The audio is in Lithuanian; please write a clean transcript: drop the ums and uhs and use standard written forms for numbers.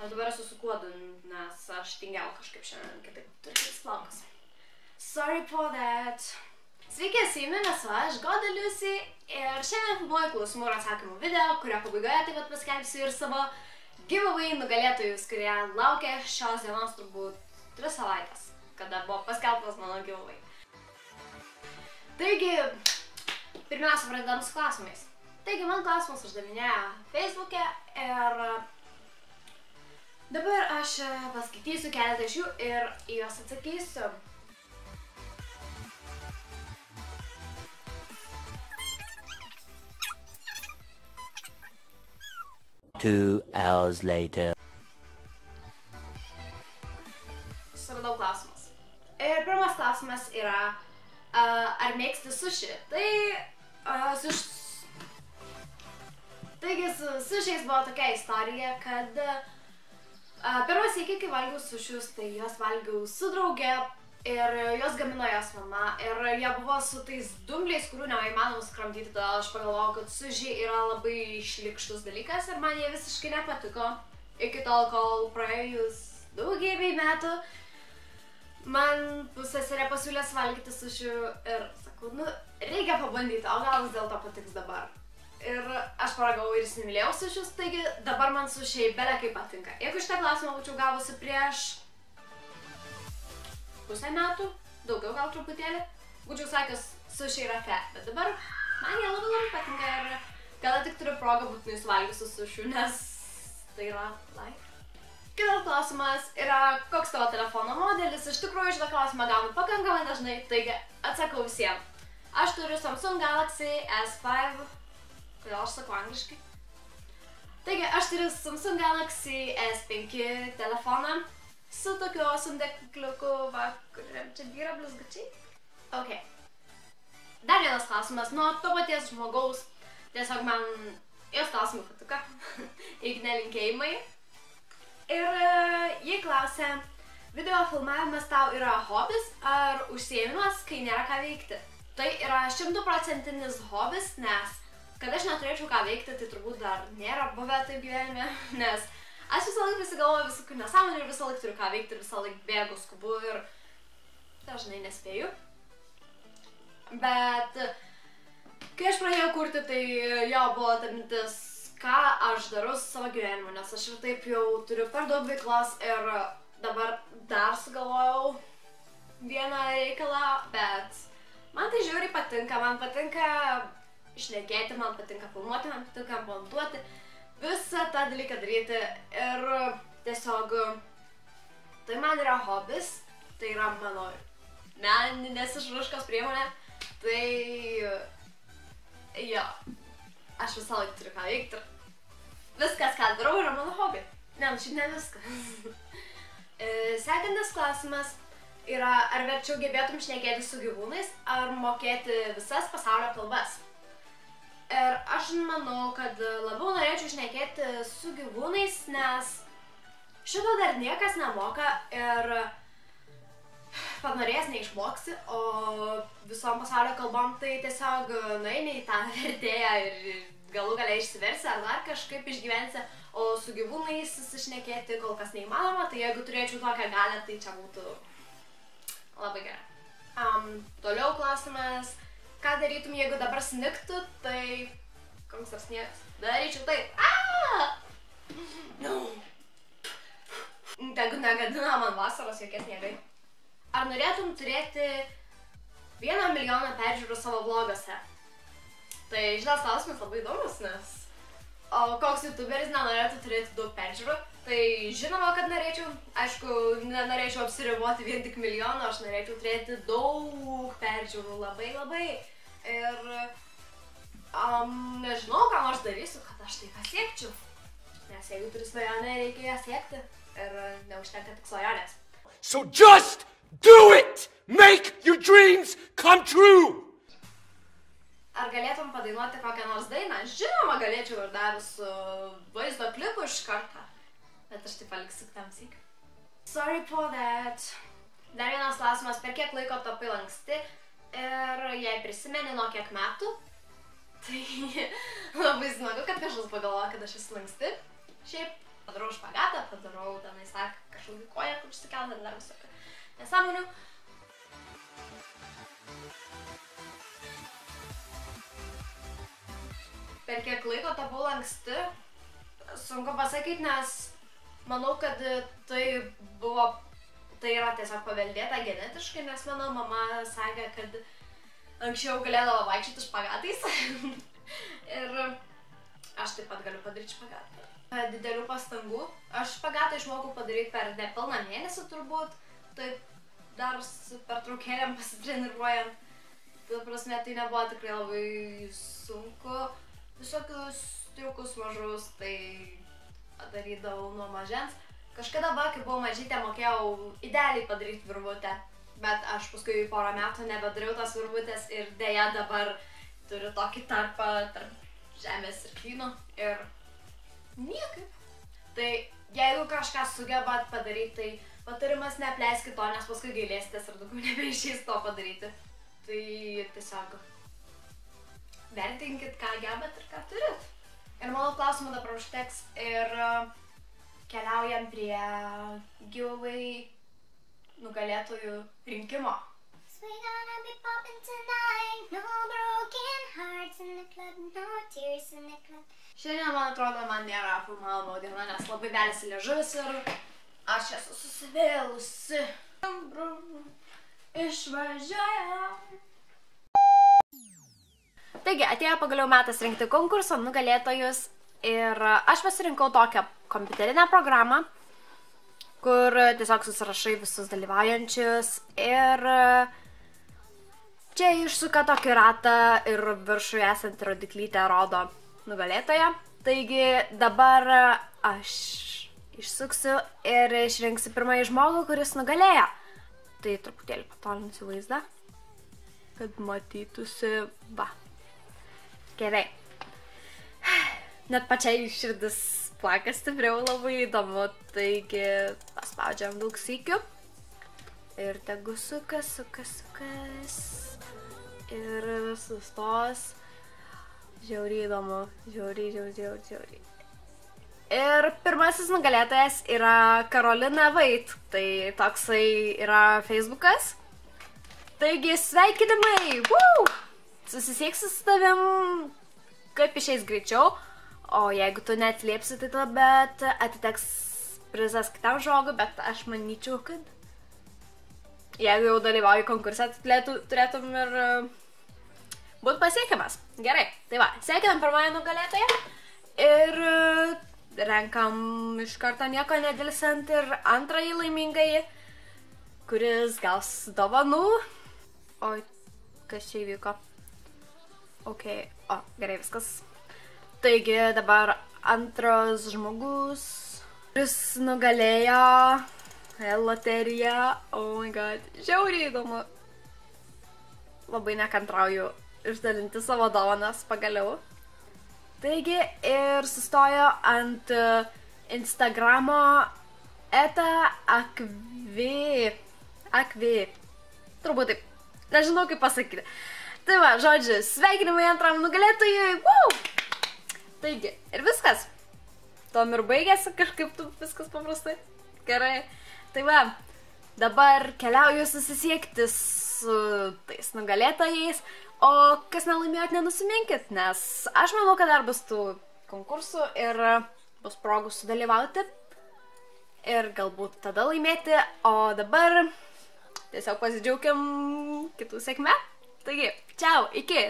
Aš dabar esu su kuodu, nes aš tingiau kažkaip šiandien kitaip turėtis plaukas. Sorry for that. Sveiki, su jumis esu aš, Goda Liusi, ir šiandien filmuoju klausimų ir atsakymų video, kurio pabaigoje taip pat paskelbsiu ir savo giveaway nugalėtojus, kurie laukia šios dienos turbūt 3 savaitės, kada buvo paskelbtas mano giveaway. Taigi, pirmiausia pradedam su klausimais. Taigi, man klausimus uždavinėja Facebook'e ir dabar aš paskaitysiu keletą iš jų ir į juos atsakysiu. Two hours later. Suradau klausimus. Ir pirmas klausimas yra, ar mėgsti sushi? Taigi su sushiais buvo tokia istorija, kad pirmas sykį, kai valgiau sushius, tai juos valgiau su drauge ir juos gamino jos mama. Ir jie buvo su tais dumbliais, kurių neįmanoma sukramtyti, todėl aš pagalvojau, kad sushi yra labai šlykštus dalykas ir man jie visiškai nepatiko. Iki tol, kol praėjus daugybei metų, man pusseserė pasiūlė valgyti sušių ir sakau, reikia pabandyti, o gal vis dėlto patiks dabar. Ir aš paragavau ir įsimylėjau sušius, taigi dabar man sušiai bele kaip patinka. Jeigu šitą klausimą būčiau gavusi prieš pusę metų, daugiau gal truputėlį, būčiau sakęs, sušiai yra fe, bet dabar man jie labai patinka ir kada tik turiu progą būtinai suvalgysiu sušių, nes tai yra life. Kitas klausimas yra, koks tavo telefono modelis? Iš tikrųjų šitą klausimą gaunu pakankamai dažnai, taigi atsakau visiems. Aš turiu Samsung Galaxy S5, kodėl aš sakau angliškai? Taigi aš turiu Samsung Galaxy S5 telefoną su tokiu sundekliuku, kuriam čia byra blizgučiai. Ok. Dar vienas klausimas nuo to paties žmogaus, tiesiog man jos klausimai patiko, iki nelinkėjimai. Ir jie klausė, video filmavimas tau yra hobis ar užsiėmimas, kai nėra ką veikti? Tai yra 100% hobis, nes kad aš neturėčiau ką veikti, tai turbūt dar nėra buvę taip gyvenime, nes aš visą laiką prisigalvoju visokių nesąmonių ir visą laiką turiu ką veikti ir visą laiką bėgu, skubu ir dažnai nespėju. Bet kai aš pradėjau kurti, tai jo buvo ta mintis, ką aš darau su savo gyvenimu, nes aš ir taip jau turiu per daug veiklos ir dabar dar sugalvojau vieną reikalą, bet man tai žiauriai patinka, man patinka šnekėti, man patinka filmuoti, man patinka montuoti, visą tą dalyką daryti ir tiesiog tai man yra hobis, tai yra mano meninės išraiškos priemonė, tai jo, aš visą laiką turiu ką veikti ir viskas, ką darau, yra mano hobi. Ne, šiaip ne viskas. Sekantis klausimas yra, ar verčiau gebėtum šnekėti su gyvūnais, ar mokėti visas pasaulio kalbas? Ir aš manau, kad labiau norėčiau šnekėti su gyvūnais, nes šito dar niekas nemoka ir panorėjęs neišmoksi, o visom pasaulio kalbom tai tiesiog nueini į tą vertėją ir galų gale išsiversi ar dar kažkaip išgyvensi, o su gyvūnais susišnekėti kol kas neįmanoma, tai jeigu turėčiau tokią galią, tai čia būtų labai gerai. Toliau klausimas, ką darytum, jeigu dabar snigtų, tai koks ar sniegas? Daryčiau taip. Tegu negadina man vasaros jokie sniegai. Ar norėtum turėti 1 milijoną peržiūrų savo vloguose? Tai šitas klausimas labai įdomus, nes o koks youtuberis nenorėtų turėti daug peržiūrų? Tai žinoma, kad norėčiau. Aišku, nenorėčiau apsiriboti vien tik milijoną, aš norėčiau turėti daug peržiūrų, labai. Ir nežinau, ką nors darysiu, kad aš tai pasiekčiau. Nes jeigu turi svajonę, reikia ją siekti. Ir neužtenka tik svajonės. So just do it! Make your dreams come true! Ar galėtum padainuoti kokią nors dainą? Žinoma, galėčiau ir dar su vaizdo klipu iš karto. Bet aš tai paliksiu tam syk. Sorry for that. Dar vienas klausimas, per kiek laiko tapai lanksti ir jei prisimeni nuo kiek metų, tai pagalvoja, kad aš esu lanksti. Šiaip padarau špagatą, padarau tenai, kažkokį koją, kur išsikeltą, dar visokį nesąmonių. Per kiek laiko tapau lanksti, sunku pasakyti, nes manau, kad tai yra tiesiog paveldėta genetiškai, nes mano mama sakė, kad anksčiau galėdavo vaikščioti špagatais. Ir aš taip pat galiu padaryti špagatą. Didelių pastangų. Aš špagatą išmokau padaryti per nepilną mėnesį turbūt. Taip dar su pertraukėlėm pasitreniruojant. Tai prasme, tai nebuvo tikrai labai sunku. Visokius triukus mažus, tai darydavau nuo mažens. Kažkada kai buvau mažytė, mokėjau idealiai padaryti virvutę. Bet aš paskui porą metų nebedariau tos virvutės ir dėja dabar turiu tokį tarpą tarp žemės ir klyno. Ir niekaip. Tai jeigu kažką sugebat padaryti, tai patarimas neapleiskit to, nes paskui gailėsitės ir daugiau nebeišeis to padaryti. Tai tiesiog vertinkit, ką gebat ir ką turit. Ir mano klausimų dabar užteks ir keliaujam prie giveaway nugalėtojų rinkimo. Šiandien, man atrodo, man nėra filmavimo diena, nes labai veliasi liežuvis ir aš esu susivėlusi. Išvažiuojam. Taigi, atėjo pagaliau metas rinkti konkurso nugalėtojus ir aš pasirinkau tokią kompiuterinę programą, kur tiesiog susirašai visus dalyvaujančius ir čia išsuka tokį ratą ir viršuje esantį rodiklytę rodo nugalėtoją. Taigi dabar aš išsuksiu ir išrinksiu pirmąjį žmogų, kuris nugalėjo. Tai truputėlį patolinsiu vaizdą, kad matytųsi, va. Gerai. Net pačiai širdis plaka stipriau, labai įdomu, taigi paspaudžiam daug sykių. Ir tegu sukas ir sustos. Žiauriai įdomu, žiauriai. Ir pirmasis nugalėtojas yra Karolina Vait, tai toksai yra Facebookas. Taigi sveikinimai! Woo! Susisieksiu su tavim, kaip išeis greičiau, o jeigu tu neatliepsi, tai tuomet atiteks prizas kitam žmogui, bet aš manyčiau, kad jeigu jau dalyvauji konkurse, turėtum ir būt pasiekiamas. Gerai, tai va, sveikinam pirmąją nugalėtoją ir renkam iš karto nieko nedelsant ir antrąjį laimingąjį, kuris gaus dovanų. Oi, kas čia įvyko? Ok, gerai viskas. Taigi dabar antras žmogus, kuris nugalėjo loteriją. Oh my god, žiauriai įdomu. Labai nekantrauju išdalinti savo dovanas pagaliau. Taigi ir sustojo ant Instagramo @akvi. Turbūt taip. Nežinau kaip pasakyti. Tai va, žodžiu, sveikinimai antram nugalėtojui. Woo! Taigi, ir viskas. Tom ir baigėsi kažkaip viskas paprastai. Gerai. Tai va, dabar keliauju susisiekti su tais nugalėtojais. O kas nelaimėjot, nenusiminkit, nes aš manau, kad dar bus tų konkursų ir bus progų sudalyvauti. Ir galbūt tada laimėti. O dabar tiesiog pasidžiaugiam kitų sėkme. Taigi, čiau, iki.